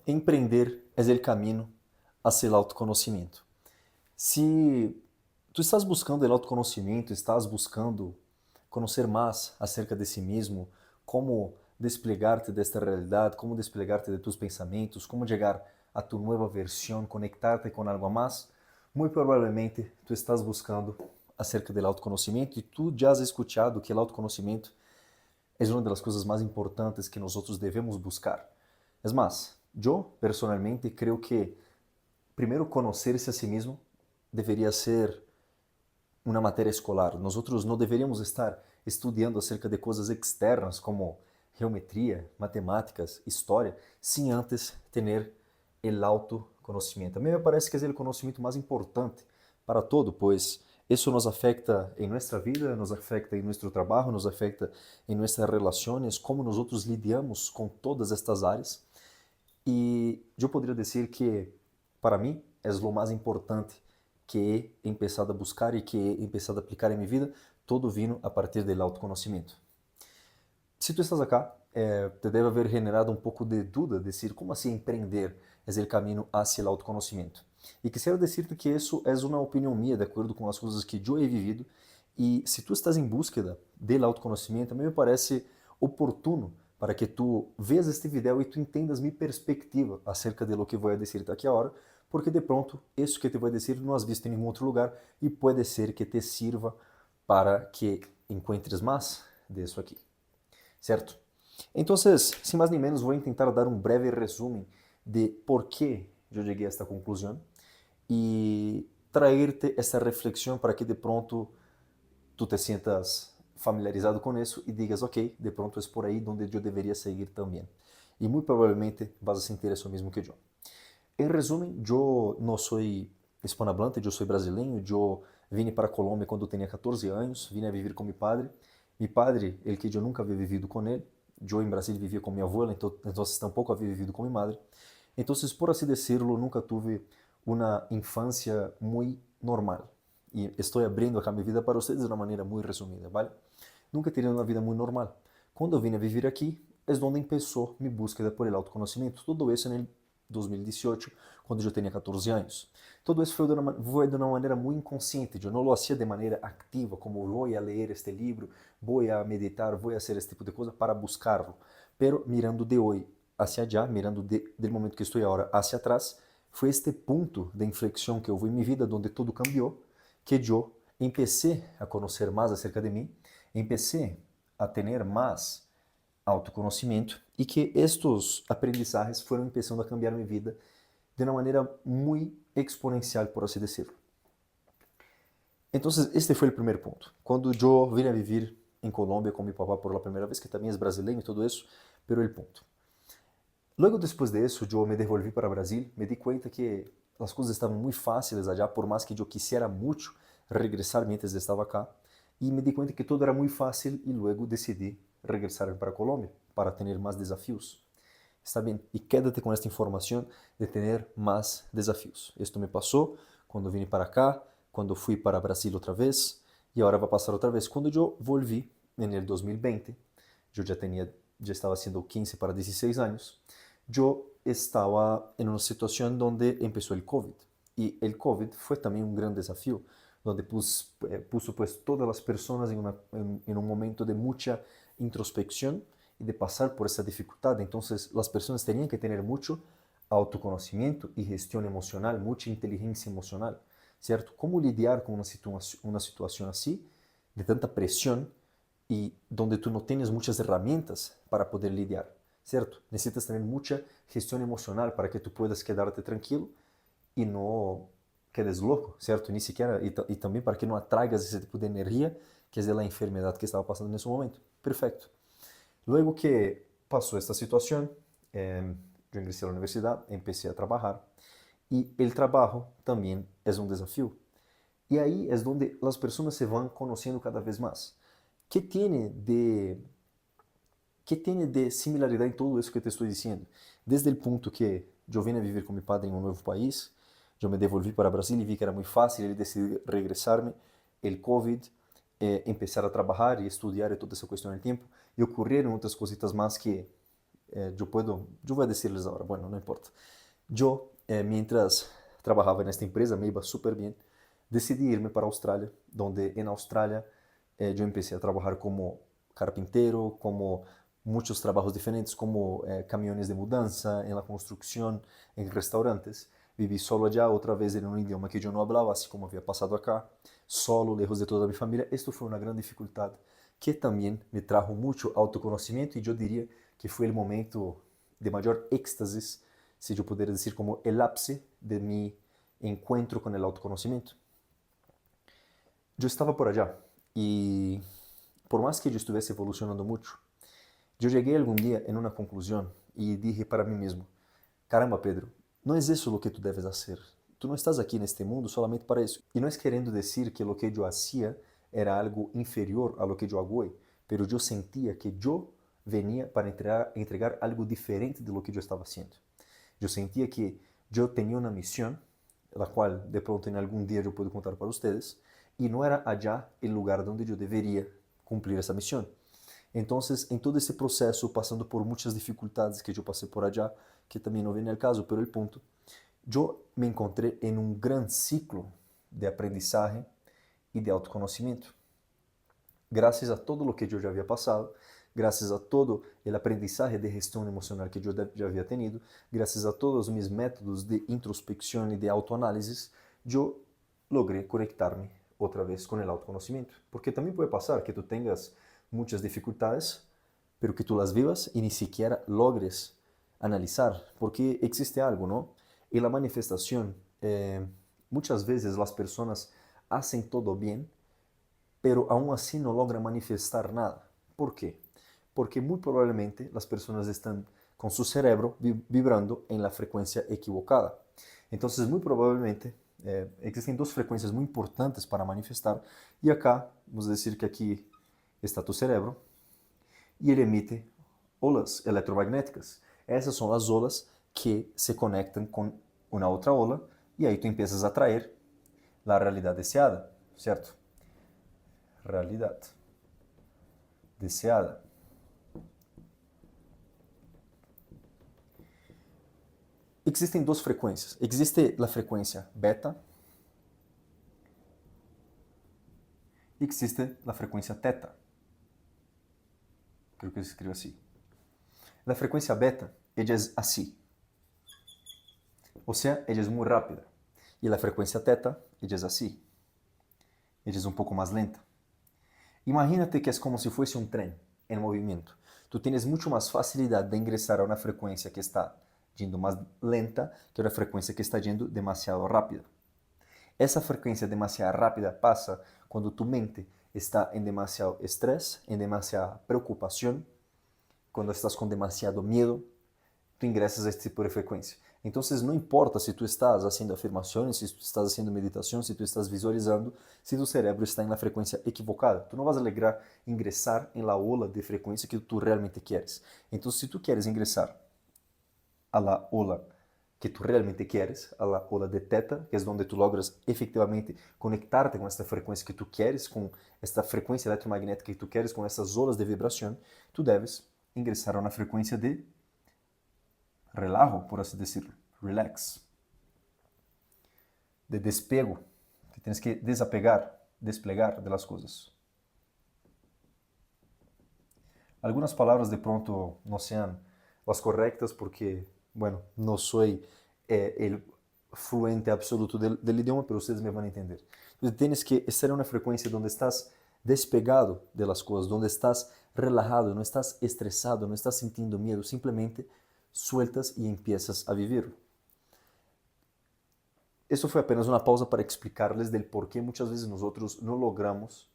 emprender es el camino hacia el autoconocimiento. Se tu estás buscando o autoconhecimento, estás buscando conhecer mais acerca de si mesmo, como desplegarte desta realidade, como desplegarte de tus pensamentos, como chegar a tu nova versão, conectarte com algo mais, muito provavelmente tu estás buscando acerca do autoconhecimento e tu já has escuchado que o autoconhecimento é uma das coisas mais importantes que nós devemos buscar. É mais, eu personalmente creio que primeiro conhecer-se a si mesmo deveria ser uma matéria escolar. Nós não deveríamos estar estudando acerca de coisas externas como geometria, matemáticas, história, sem antes ter o autoconhecimento. A mim me parece que é o conhecimento mais importante para todo, pois isso nos afeta em nossa vida, nos afeta em nosso trabalho, nos afeta em nossas relações, como nós outros lidamos com todas estas áreas. E eu poderia dizer que, para mim, é o mais importante que he empezado a buscar e que he empezado a aplicar em minha vida, todo vino a partir do autoconhecimento. Se tu estás acá, te deve haver generado um pouco de dúvida, decir, como assim empreender é o caminho hacia o autoconhecimento? E quisiera decirte que isso é uma opinião minha, de acordo com as coisas que eu he vivido, e se tu estás em búsqueda do autoconhecimento, a mim me parece oportuno para que tu veas este vídeo e tu entendas minha perspectiva acerca de lo que vou dizer aqui agora, porque de pronto, isso que te vou dizer não has visto em nenhum outro lugar e pode ser que te sirva para que encontres mais disso aqui, certo? Então, sem mais nem menos, vou tentar dar um breve resumo de por que eu cheguei a esta conclusão e trazer-te essa reflexão para que de pronto tu te sientas familiarizado com isso e digas, ok, de pronto é por aí onde eu deveria seguir também. E muito provavelmente vas a sentir isso mesmo que eu. Em resumo, eu não sou hispanohablante, eu sou brasileiro, eu vim para a Colômbia quando tinha 14 anos, vim a viver com meu padre. Meu padre, ele que eu nunca havia vivido com ele, eu em Brasil vivia com minha avó, então tampouco havia vivido com minha madre. Então, por assim decirlo, nunca tive uma infância muito normal. E estou abrindo acá minha vida para vocês de uma maneira muito resumida, ¿vale? Nunca tive uma vida muito normal. Quando eu vim a viver aqui, é onde começou minha busca por el autoconhecimento. Tudo isso em 2018, quando eu tinha 14 anos. Todo isso foi de uma maneira muito inconsciente. Eu não lo hacía de maneira activa, como vou a ler este livro, vou a meditar, vou a fazer este tipo de coisa para buscarlo. Pero mirando de hoje hacia allá, mirando do momento que estou agora hacia atrás, foi este ponto de inflexão que houve em minha vida, onde tudo cambiou, que eu empecé a conhecer mais acerca de mim, empecé a ter mais autoconhecimento e que estes aprendizajes foram começando a cambiar minha vida de uma maneira muito exponencial, por assim decirlo. Então, este foi o primeiro ponto. Quando eu vim a viver em Colômbia com meu papá por a primeira vez, que também é brasileiro e tudo isso, pero el ponto. Logo depois disso, eu me devolvi para o Brasil, me di conta que as coisas estavam muito fáceis allá, por mais que eu quisiera muito regressar mientras estava cá, e me di conta que tudo era muito fácil e logo decidi regressar para Colômbia para ter mais desafios. Está bem? E quédate com esta informação de ter mais desafios. Isto me passou quando vim para cá, quando fui para Brasil outra vez, e agora vai passar outra vez. Quando eu volvi em 2020, eu já estava sendo 15 para 16 anos, eu estava em uma situação onde começou o COVID. E o COVID foi também um grande desafio, onde puso pues, todas as pessoas em um momento de muita introspecção e de passar por essa dificuldade. Então, as pessoas tinham que ter muito autoconhecimento e gestão emocional, muita inteligência emocional, certo? Como lidar com uma situação assim, de tanta pressão e onde tu não tens muitas ferramentas para poder lidar, certo? Necessitas ter muita gestão emocional para que tu puedas quedarte tranquilo e não quedes louco, certo? Nem sequer, e também para que não atraigas esse tipo de energia que é a enfermidade que estava passando nesse momento. Perfeito. Luego que passou esta situação, eu ingressei na universidade, empecé a trabalhar e o trabalho também é um desafio. E aí é onde as pessoas se vão conhecendo cada vez mais. Que tiene de similaridade em tudo isso que te estou dizendo? Desde o ponto que eu vim a viver com meu padre em um novo país, eu me devolvi para o Brasil e vi que era muito fácil, ele decidiu regressar-me, o COVID, empezar a trabalhar e estudar e toda essa questão do tempo, e ocorreram outras cositas mais que yo voy a decirles ahora, bueno, no importa. Yo, mientras trabajaba en esta empresa, me iba súper bien, decidí irme para Australia, donde en Australia yo empecé a trabajar como carpintero, como muchos trabajos diferentes, como camiones de mudanza, en la construcción, en restaurantes. Viví solo allá, otra vez en un idioma que yo no hablaba, así como había pasado acá, solo, lejos de toda mi familia. Esto fue una gran dificultad que también me trajo mucho autoconocimiento y yo diría que fue el momento de mayor éxtasis, si yo pudiera decir como el ápice de mi encuentro con el autoconocimiento. Yo estaba por allá y por más que yo estuviese evolucionando mucho, yo llegué algún día en una conclusión y dije para mí mismo, caramba Pedro, no es eso lo que tú debes hacer. Tú no estás aquí en este mundo solamente para eso. Y no es queriendo decir que lo que yo hacía era algo inferior a lo que yo hago hoy, pero yo sentía que yo venía para entregar algo diferente de lo que yo estaba haciendo. Yo sentía que yo tenía una misión, la cual de pronto en algún día yo puedo contar para ustedes, y no era allá el lugar donde yo debería cumplir esa misión. Entonces, en todo ese proceso, pasando por muchas dificultades que yo pasé por allá, que también no viene al caso, pero el punto, yo me encontré en un gran ciclo de aprendizaje y de autoconocimiento. Gracias a todo lo que yo ya había pasado, gracias a todo el aprendizaje de gestión emocional que yo ya había tenido, gracias a todos mis métodos de introspección y de autoanálisis, yo logré conectarme otra vez con el autoconocimiento. Porque también puede pasar que tú tengas muchas dificultades, pero que tú las vivas y ni siquiera logres analizar, porque existe algo, ¿no? En la manifestación, muchas veces las personas hacen todo bien, pero aún así no logran manifestar nada. ¿Por qué? Porque muy probablemente las personas están con su cerebro vibrando en la frecuencia equivocada. Entonces, muy probablemente existen dos frecuencias muy importantes para manifestar y acá, vamos a decir que aquí está tu cerebro y él emite olas electromagnéticas. Essas são as olas que se conectam com uma outra ola e aí tu empiezas a atrair a realidade deseada, certo? Realidade deseada. Existem duas frequências. Existe a frequência beta e existe a frequência teta. Creo que se escreve assim. A frequência beta, ella es así. O sea, ella es muy rápida. Y la frecuencia teta, ella es así. Ella es un poco más lenta. Imagínate que es como si fuese un tren en movimiento. Tú tienes mucho más facilidad de ingresar a una frecuencia que está yendo más lenta que una frecuencia que está yendo demasiado rápida. Esa frecuencia demasiado rápida pasa cuando tu mente está en demasiado estrés, en demasiada preocupación, cuando estás con demasiado miedo, tú ingresas a este tipo de frecuencia. Entonces no importa si tú estás haciendo afirmaciones, si tú estás haciendo meditación, si tú estás visualizando, si tu cerebro está en la frecuencia equivocada. Tú no vas a lograr ingresar en la ola de frecuencia que tú realmente quieres. Entonces si tú quieres ingresar a la ola que tú realmente quieres, a la ola de teta, que es donde tú logras efectivamente conectarte con esta frecuencia que tú quieres, con esta frecuencia electromagnética que tú quieres, con estas olas de vibración, tú debes ingresar a una frecuencia de relajo, por así decirlo, relax, de despego, que tienes que desapegar, desplegar de las cosas. Algunas palabras de pronto no sean las correctas porque, bueno, no soy el fluente absoluto del idioma, pero ustedes me van a entender. Entonces tienes que estar en una frecuencia donde estás despegado de las cosas, donde estás relajado, no estás estresado, no estás sintiendo miedo, simplemente sueltas y empiezas a vivir. Eso fue apenas una pausa para explicarles del por qué muchas veces nosotros no logramos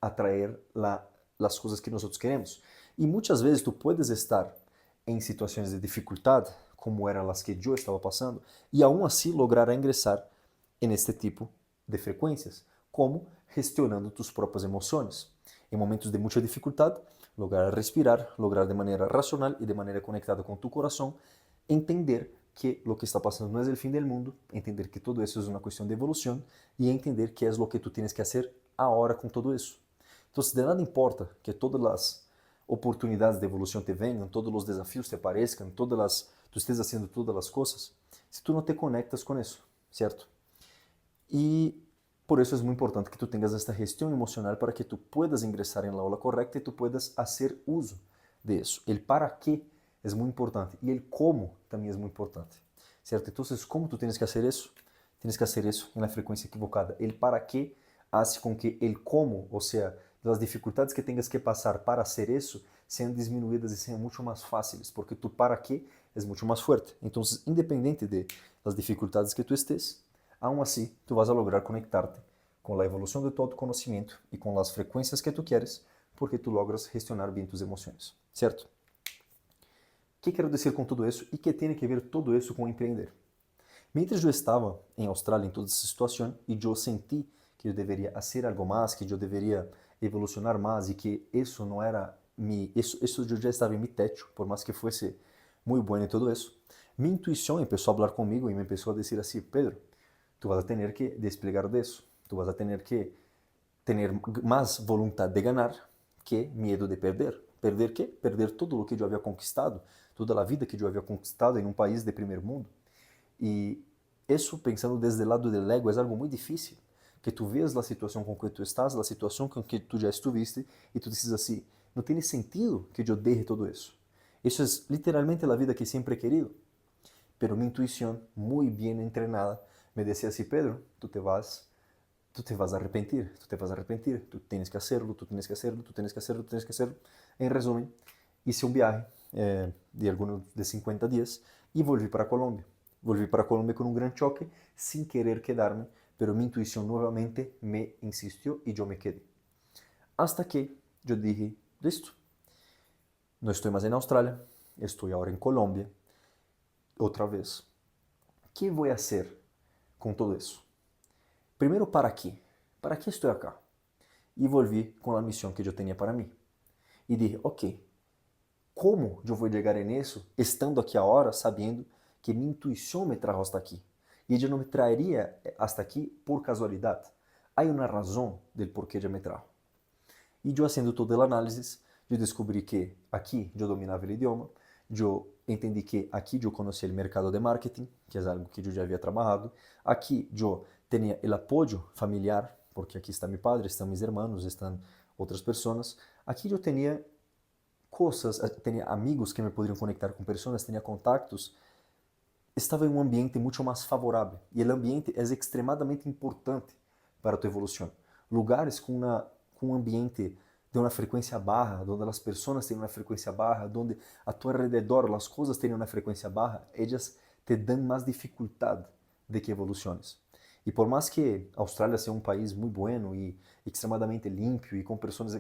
atraer las cosas que nosotros queremos. Y muchas veces tú puedes estar en situaciones de dificultad, como eran las que yo estaba pasando, y aún así lograr ingresar en este tipo de frecuencias, como gestionando tus propias emociones. En momentos de mucha dificultad, lograr respirar, lograr de manera racional y de manera conectada con tu corazón, entender que lo que está pasando no es el fin del mundo, entender que todo eso es una cuestión de evolución y entender qué es lo que tú tienes que hacer ahora con todo eso. Entonces, de nada importa que todas oportunidades de evolução te venham, todos os desafios te apareçam, tu estés haciendo todas as coisas, se tu não te conectas com isso, certo? E por isso é muito importante que tu tenhas esta gestão emocional para que tu puedas ingressar em la ola correcta e tu puedas fazer uso de isso. El para qué é muito importante e el como também é muito importante, certo? Então, como tu tens que fazer isso? Tienes que hacer eso en la frecuencia equivocada. El para qué hace con que el cómo, o sea, las dificultades que tengas que pasar para hacer eso, sean disminuidas y sean mucho más fáciles, porque tu para qué es mucho más fuerte. Entonces, independiente de las dificultades que tú estés, aún así, tú vas a lograr conectarte con la evolución de tu autoconocimiento y con las frecuencias que tú quieres, porque tú logras gestionar bien tus emociones, ¿cierto? ¿Qué quiero decir con todo eso y qué tiene que ver todo eso con emprender? Mientras eu estava em Austrália em toda essa situação e eu senti que eu deveria fazer algo mais, que eu deveria evolucionar mais e que isso não era isso eu já estava em meu teto, por mais que fosse muito bom e tudo isso. Minha intuição começou a falar comigo e me começou a dizer assim, Pedro, tu vas a ter que desplegar disso, tu vas a ter que ter mais vontade de ganhar que medo de perder. ¿Perder quê? Perder todo o que eu havia conquistado, toda a vida que eu havia conquistado em um país de primeiro mundo. E isso, pensando desde o lado do ego, é algo muito difícil, que tu vês a situação com que tu estás, a situação com que tu já estuviste, e tu dizes assim, não tem sentido que eu deixe tudo isso. Isso é literalmente a vida que sempre he querido. Pero minha intuição, muito bem entrenada, me dizia assim, Pedro, tu te vas a arrepentir, tu tienes que hacerlo, tu tienes que hacerlo, tu tienes que hacerlo, tu tienes que hacerlo. Em resumo, hice um viaje de 50 dias e volvi para Colômbia. Volví para Colombia con un gran choque, sin querer quedarme, pero mi intuición nuevamente me insistió y yo me quedé. Hasta que yo dije, listo, no estoy más en Australia, estoy ahora en Colombia, otra vez. ¿Qué voy a hacer con todo eso? Primero, ¿para qué? ¿Para qué estoy acá? Y volví con la misión que yo tenía para mí. Y dije, ok, ¿cómo yo voy a llegar en eso estando aquí ahora sabiendo que minha intuição me trajo hasta aqui? E ela não me traeria hasta aqui por casualidade. Há uma razão del por que ela me trajo. E eu, fazendo toda a análise, eu descobri que aqui eu dominava o idioma, eu entendi que aqui eu conhecia o mercado de marketing, que é algo que eu já havia trabalhado, aqui eu tinha o apoio familiar, porque aqui está meu padre, estão meus irmãos, estão outras pessoas. Aqui eu tinha coisas, tinha amigos que me poderiam conectar com pessoas, tinha contactos. Estava em um ambiente muito mais favorável. E o ambiente é extremadamente importante para a tua evolução. Lugares com um ambiente de uma frequência baixa, onde as pessoas têm uma frequência baixa, onde a tu alrededor as coisas têm uma frequência baixa, elas te dão mais dificuldade de que evoluciones. E por mais que a Austrália seja um país muito bueno e extremadamente limpo e com pessoas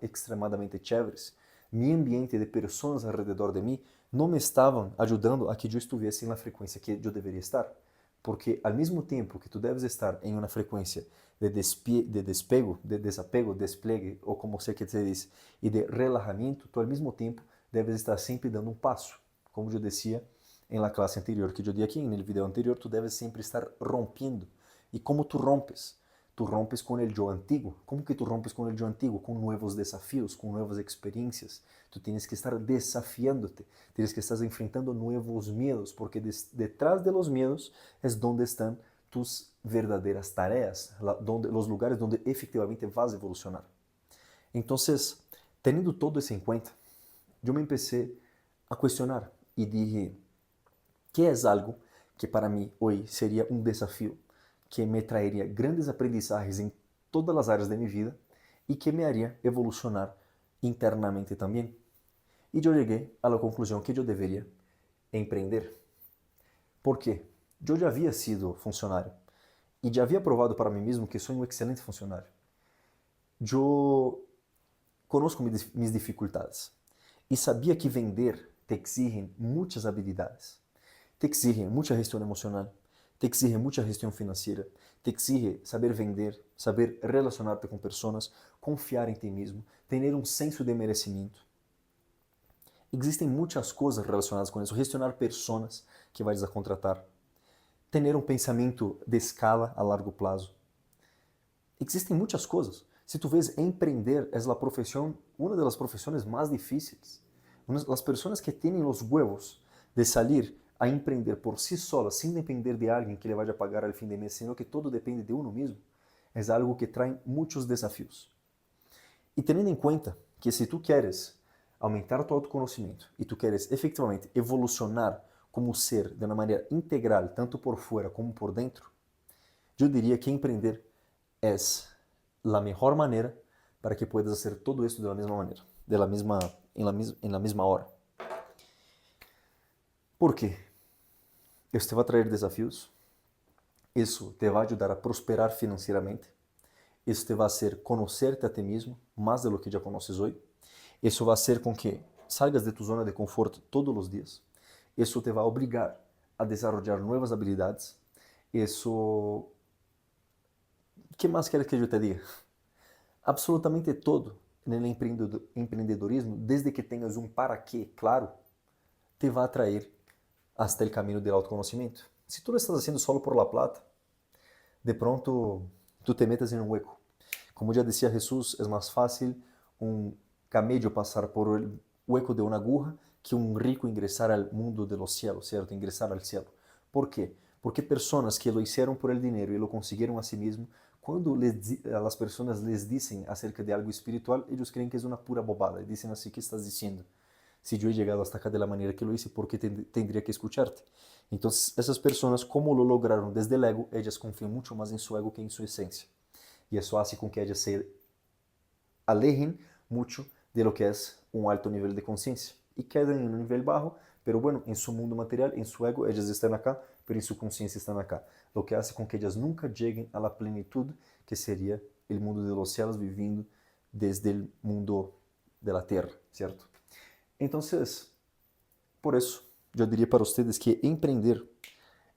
extremadamente chéveres, meu ambiente de pessoas alrededor de mim não me estavam ajudando a que eu estivesse na frequência que eu deveria estar. Porque ao mesmo tempo que tu deves estar em uma frequência de desapego, despliegue, ou como você que te diz, e de relaxamento, tu ao mesmo tempo deves estar sempre dando um passo. Como eu dizia em la classe anterior que eu dei aqui, no vídeo anterior, tu deves sempre estar rompendo. E como tu rompes? Tu rompes com o eu antigo. Como que tu rompes com o eu antigo? Com novos desafios, com novas experiências. Tu tienes que estar desafiándote, tienes que estar enfrentando novos medos, porque detrás de los miedos es donde están tus verdaderas tareas, los lugares donde efectivamente vas a evolucionar. Entonces, teniendo todo eso en cuenta, yo me empecé a cuestionar y dije, ¿qué es algo que para mí hoy sería un desafío, que me traería grandes aprendizajes en todas las áreas de mi vida y que me haría evolucionar internamente también? E eu cheguei à conclusão que eu deveria empreender. Por quê? Eu já havia sido funcionário e já havia provado para mim mesmo que sou um excelente funcionário. Eu conosco minhas dificuldades e sabia que vender te exige muitas habilidades, te exige muita gestão emocional, te exige muita gestão financeira, te exige saber vender, saber relacionar-te com pessoas, confiar em ti mesmo, ter um senso de merecimento. Existem muitas coisas relacionadas com isso. Gestionar pessoas que vais a contratar. Ter um pensamento de escala a largo prazo. Existem muitas coisas. Si tú ves, emprender es la profesión, una de las profesiones más difíciles. Las personas que tienen los huevos de salir a emprender por sí solas, sin depender de alguien que le vaya a pagar al fin de mes, sino que todo depende de uno mismo, es algo que trae muchos desafíos. Y teniendo en cuenta que si tú quieres aumentar tu autoconocimiento y tú quieres efectivamente evolucionar como ser de una manera integral, tanto por fuera como por dentro, yo diría que emprender es la mejor manera para que puedas hacer todo esto de la misma manera, en la misma hora. ¿Por qué? Eso te va a traer desafíos, eso te va a ayudar a prosperar financieramente, eso te va a hacer conocerte a ti mismo más de lo que ya conoces hoy, eso va a hacer con que salgas de tu zona de confort todos los días, eso te va a obligar a desarrollar nuevas habilidades, eso... ¿Qué más quieres que yo te diga? Absolutamente todo en el empreendedorismo, desde que tengas un para qué claro, te va a traer hasta el camino del autoconocimiento. Si tú lo estás haciendo solo por la plata, de pronto tú te metes en un hueco. Como ya decía Jesús, es más fácil un camello pasar por el hueco de una aguja que un rico ingresar al mundo de los cielos, ¿cierto? Ingresar al cielo. ¿Por qué? Porque personas que lo hicieron por el dinero y lo consiguieron a sí mismos, cuando a las personas les dicen acerca de algo espiritual, ellos creen que es una pura bobada y dicen así, ¿qué estás diciendo? Si yo he llegado hasta acá de la manera que lo hice, ¿por qué tendría que escucharte? Entonces, esas personas, como lo lograron desde el ego, ellas confían mucho más en su ego que en su esencia. Y eso hace con que ellas se alejen mucho de lo que es un alto nivel de conciencia y quedan en un nivel bajo, pero bueno, en su mundo material, en su ego, ellas están acá, pero en su conciencia están acá, lo que hace con que ellas nunca lleguen a la plenitud que sería el mundo de los cielos viviendo desde el mundo de la tierra, ¿cierto? Entonces, por eso, yo diría para ustedes que emprender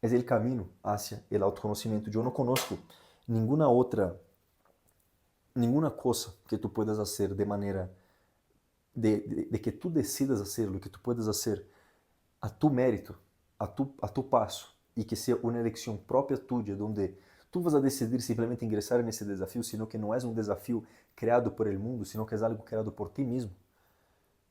es el camino hacia el autoconocimiento. Yo no conozco ninguna otra, ninguna cosa que tú puedas hacer de manera de que tú decidas hacerlo, que tú puedas hacer a tu mérito, a tu paso, y que sea una elección propia tuya, donde tú vas a decidir simplemente ingresar en ese desafío, sino que no es un desafío creado por el mundo, sino que es algo creado por ti mismo.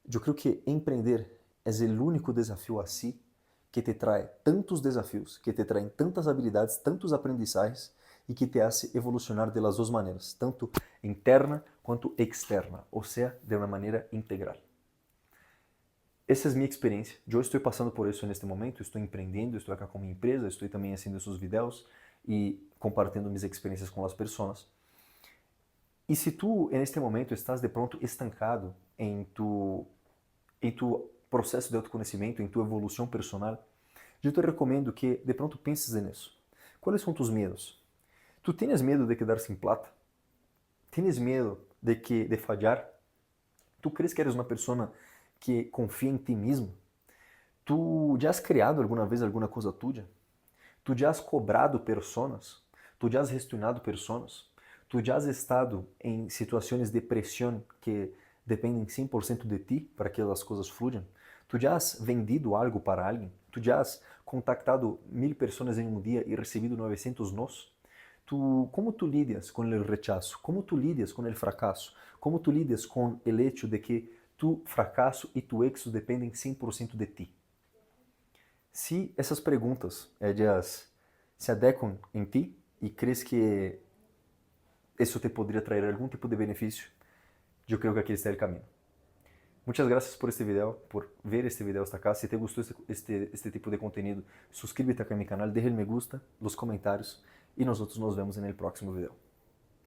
Yo creo que emprender es el único desafío así que te trae tantos desafíos, que te traen tantas habilidades, tantos aprendizajes y que te hace evolucionar de las dos maneras, tanto interna quanto externa, o sea, de una manera integral. Essa é minha experiência. Eu estou passando por isso neste momento, estou empreendendo, estou aqui com minha empresa, estou também fazendo esses vídeos e compartilhando minhas experiências com as pessoas. E se tu, neste momento, estás de pronto estancado em tu processo de autoconhecimento, em tua evolução personal, eu te recomendo que de pronto penses nisso. Quais são tus medos? Tu tens medo de quedar sem plata? Tens medo de falhar? Tu crees que eres uma pessoa que confia em ti mesmo? Tu já has criado alguma vez alguma coisa tuya? Tu já has cobrado personas? Tu já has gestionado personas? Tu já has estado em situações de pressão que dependem 100% de ti para que as coisas fluyam? Tu já has vendido algo para alguém? Tu já has contactado 1000 pessoas em um dia e recebido 900 nos? Como tu lidias com o rechazo? Como tu lidias com o fracasso? Como tu lidias com o hecho de que tu fracasso e tu éxito dependem 100% de ti? Se essas perguntas ellas se adequam em ti e crees que isso te poderia trazer algum tipo de benefício, eu creio que aqui está o caminho. Muchas gracias por este video, por ver este video hasta acá. Si te gustó este tipo de contenido, suscríbete acá a mi canal, deja el me gusta, los comentarios y nosotros nos vemos en el próximo video.